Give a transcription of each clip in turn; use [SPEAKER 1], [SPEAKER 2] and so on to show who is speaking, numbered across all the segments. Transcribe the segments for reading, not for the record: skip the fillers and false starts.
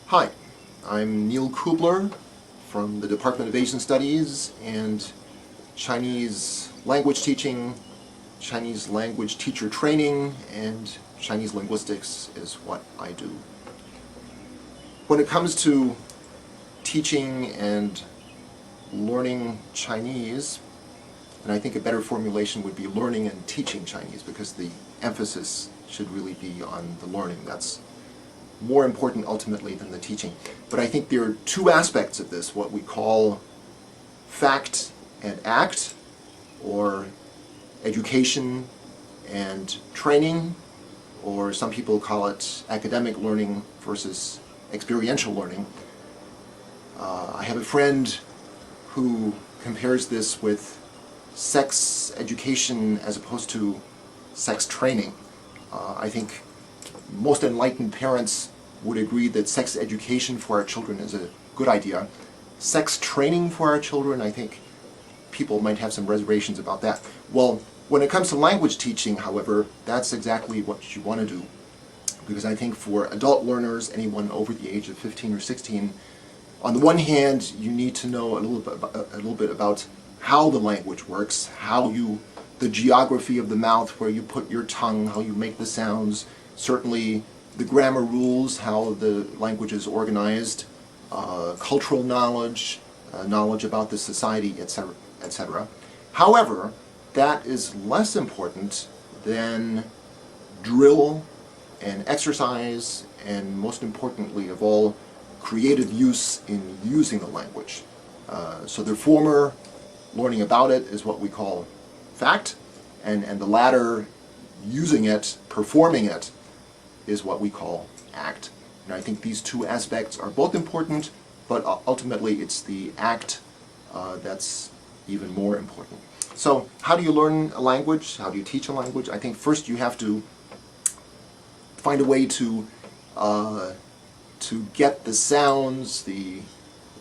[SPEAKER 1] Hi, I'm Neil Kubler from the Department of Asian Studies and Chinese language teaching, Chinese language teacher training, and Chinese linguistics is what I do. When it comes to teaching and learning Chinese, and I think a better formulation would be learning and teaching Chinese, because the emphasis should really be on the learning. That's more important ultimately than the teaching. But I think there are two aspects of this, what we call fact and act, or education and training, or some people call it academic learning versus experiential learning. I have a friend who compares this with sex education as opposed to sex training. I think most enlightened parents would agree that sex education for our children is a good idea. Sex training for our children, I think people might have some reservations about that. Well, when it comes to language teaching, however, that's exactly what you want to do. Because I think for adult learners, anyone over the age of 15 or 16, on the one hand, you need to know a little bit about how the language works, the geography of the mouth, where you put your tongue, how you make the sounds, certainly the grammar rules, how the language is organized, cultural knowledge, knowledge about the society, etc., etc. However, that is less important than drill and exercise, and most importantly of all, creative use in using the language. So the former, learning about it, is what we call fact, and the latter, using it, performing it, is what we call act. And I think these two aspects are both important, but ultimately it's the act that's even more important. So how do you learn a language? How do you teach a language? I think first you have to find a way to get the sounds, the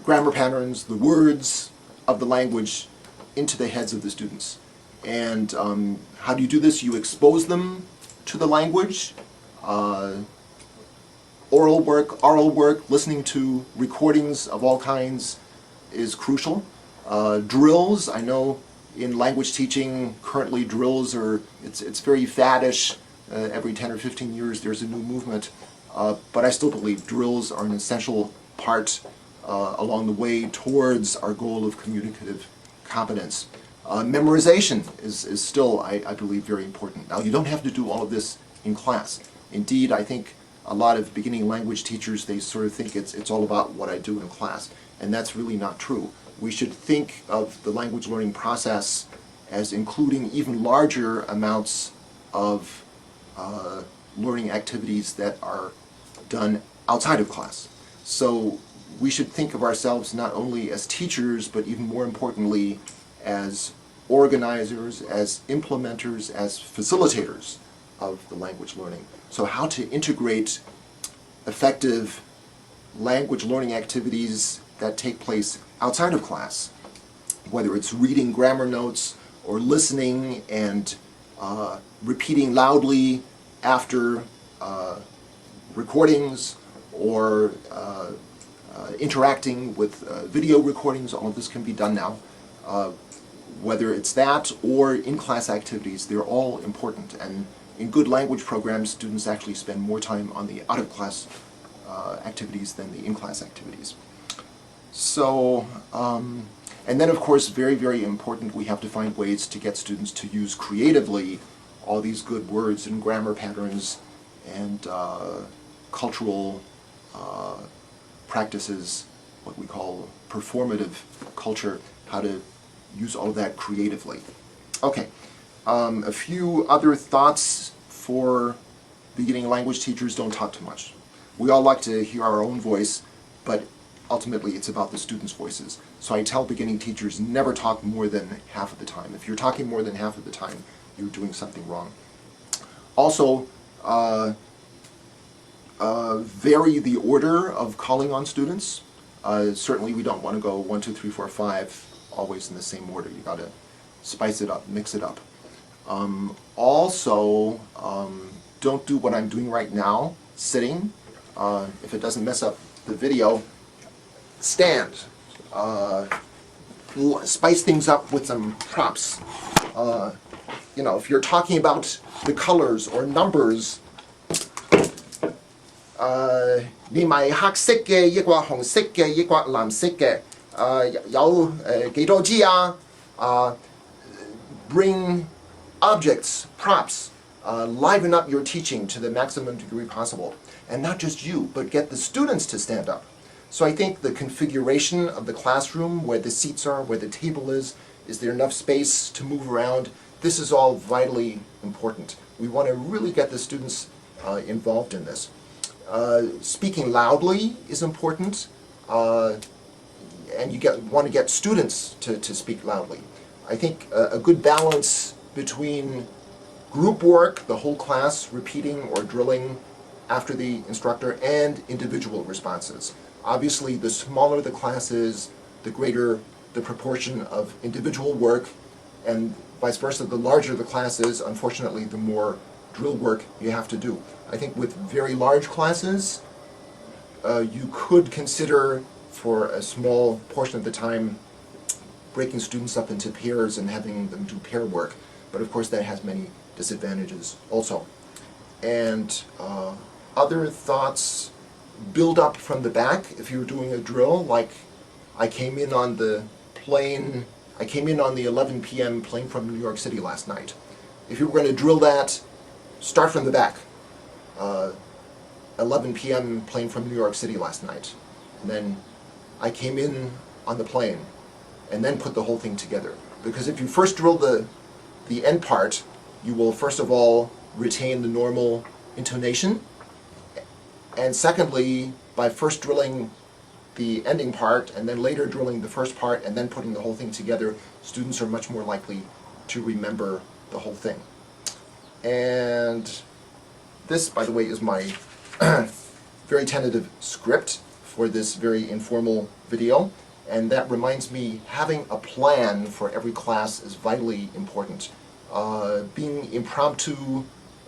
[SPEAKER 1] grammar patterns, the words of the language into the heads of the students. And how do you do this? You expose them to the language. Oral work, listening to recordings of all kinds is crucial. Drills, I know in language teaching currently drills it's very faddish. Every 10 or 15 years there's a new movement. But I still believe drills are an essential part along the way towards our goal of communicative competence. Memorization is still, I believe, very important. Now, you don't have to do all of this in class. Indeed, I think a lot of beginning language teachers, they sort of think it's all about what I do in class, and that's really not true. We should think of the language learning process as including even larger amounts of learning activities that are done outside of class. So we should think of ourselves not only as teachers, but even more importantly as organizers, as implementers, as facilitators of the language learning. So how to integrate effective language learning activities that take place outside of class, whether it's reading grammar notes or listening and repeating loudly after recordings, or interacting with video recordings. All of this can be done now. Whether it's that or in-class activities, they're all important. And in good language programs, students actually spend more time on the out-of-class activities than the in-class activities. So, and then of course, very, very important, we have to find ways to get students to use creatively all these good words and grammar patterns and cultural practices, what we call performative culture, how to use all of that creatively. Okay, a few other thoughts for beginning language teachers: don't talk too much. We all like to hear our own voice, but ultimately it's about the students' voices. So I tell beginning teachers, never talk more than half of the time. If you're talking more than half of the time, you're doing something wrong. Also, vary the order of calling on students. Certainly we don't want to go 1, 2, 3, 4, 5 always in the same order. You got to spice it up, mix it up. Also, don't do what I'm doing right now, sitting. If it doesn't mess up the video, stand. Spice things up with some props. If you're talking about the colors or numbers, 你買黑色嘅，抑或紅色嘅，抑或藍色嘅，有幾多支啊？Bring objects, props, liven up your teaching to the maximum degree possible. And not just you, but get the students to stand up. So I think the configuration of the classroom, where the seats are, where the table is there enough space to move around? This is all vitally important. We want to really get the students involved in this. Speaking loudly is important, and you want to get students to speak loudly. I think a good balance between group work, the whole class repeating or drilling after the instructor, and individual responses. Obviously, the smaller the class is, the greater the proportion of individual work, and vice versa. The larger the class is, unfortunately, the more drill work you have to do. I think with very large classes, you could consider, for a small portion of the time, breaking students up into pairs and having them do pair work. But of course that has many disadvantages also. And other thoughts, build up from the back. If you're doing a drill, like I came in on the 11 p.m. plane from New York City last night. If you were going to drill that, start from the back. 11 p.m. plane from New York City last night. And then I came in on the plane, and then put the whole thing together. Because if you first drill the end part, you will first of all retain the normal intonation, and secondly, by first drilling the ending part and then later drilling the first part and then putting the whole thing together, students are much more likely to remember the whole thing. And this, by the way, is my very tentative script for this very informal video. And that reminds me, having a plan for every class is vitally important. Being impromptu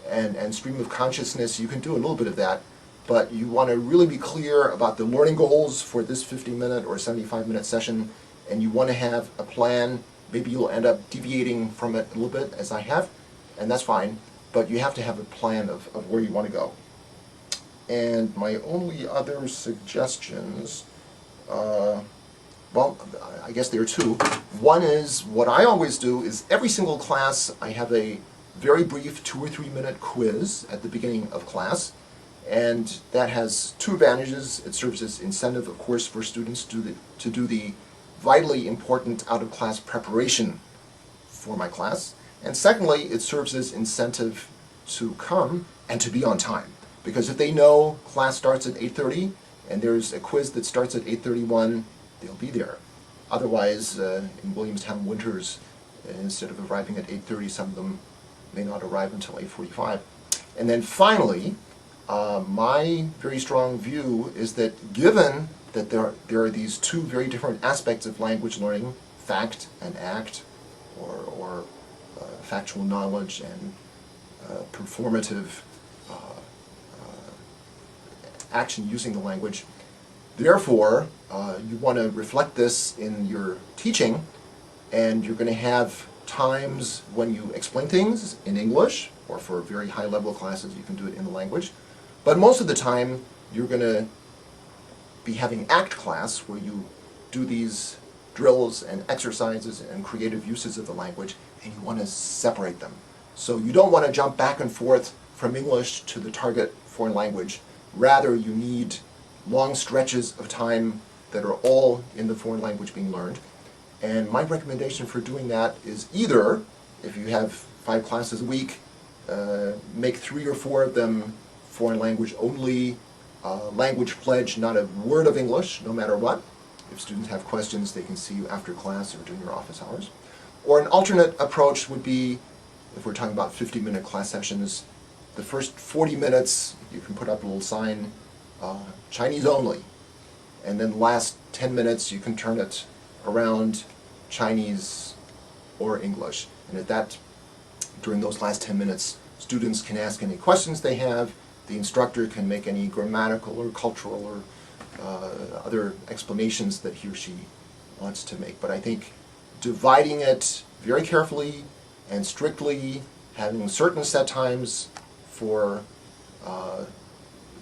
[SPEAKER 1] and stream of consciousness, you can do a little bit of that, but you want to really be clear about the learning goals for this 50-minute or 75-minute session, and you want to have a plan. Maybe you'll end up deviating from it a little bit, as I have, and that's fine, but you have to have a plan of where you want to go. And my only other suggestions, well, I guess there are two. One is, what I always do is every single class I have a very brief 2 or 3 minute quiz at the beginning of class, and that has two advantages. It serves as incentive, of course, for students to do the vitally important out-of-class preparation for my class, and secondly, it serves as incentive to come and to be on time. Because if they know class starts at 8:30 and there's a quiz that starts at 8:31, they'll be there. Otherwise, in Williamstown winters, instead of arriving at 8:30, some of them may not arrive until 8:45. And then finally, my very strong view is that given that there are these two very different aspects of language learning, fact and act, or factual knowledge and performative action using the language. Therefore, you want to reflect this in your teaching, and you're going to have times when you explain things in English, or for very high-level classes you can do it in the language. But most of the time, you're going to be having ACT class, where you do these drills and exercises and creative uses of the language, and you want to separate them. So you don't want to jump back and forth from English to the target foreign language. Rather, you need long stretches of time that are all in the foreign language being learned. And my recommendation for doing that is either, if you have 5 classes a week, make 3 or 4 of them foreign language only, language pledge, not a word of English, no matter what. If students have questions, they can see you after class or during your office hours. Or an alternate approach would be, if we're talking about 50-minute class sessions, the first 40 minutes, you can put up a little sign, Chinese only. And then the last 10 minutes, you can turn it around Chinese or English. And during those last 10 minutes, students can ask any questions they have. The instructor can make any grammatical or cultural or other explanations that he or she wants to make. But I think dividing it very carefully and strictly, having certain set times for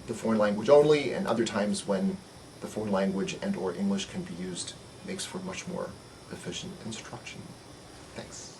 [SPEAKER 1] the foreign language only, and other times when the foreign language and or English can be used, makes for much more efficient instruction. Thanks.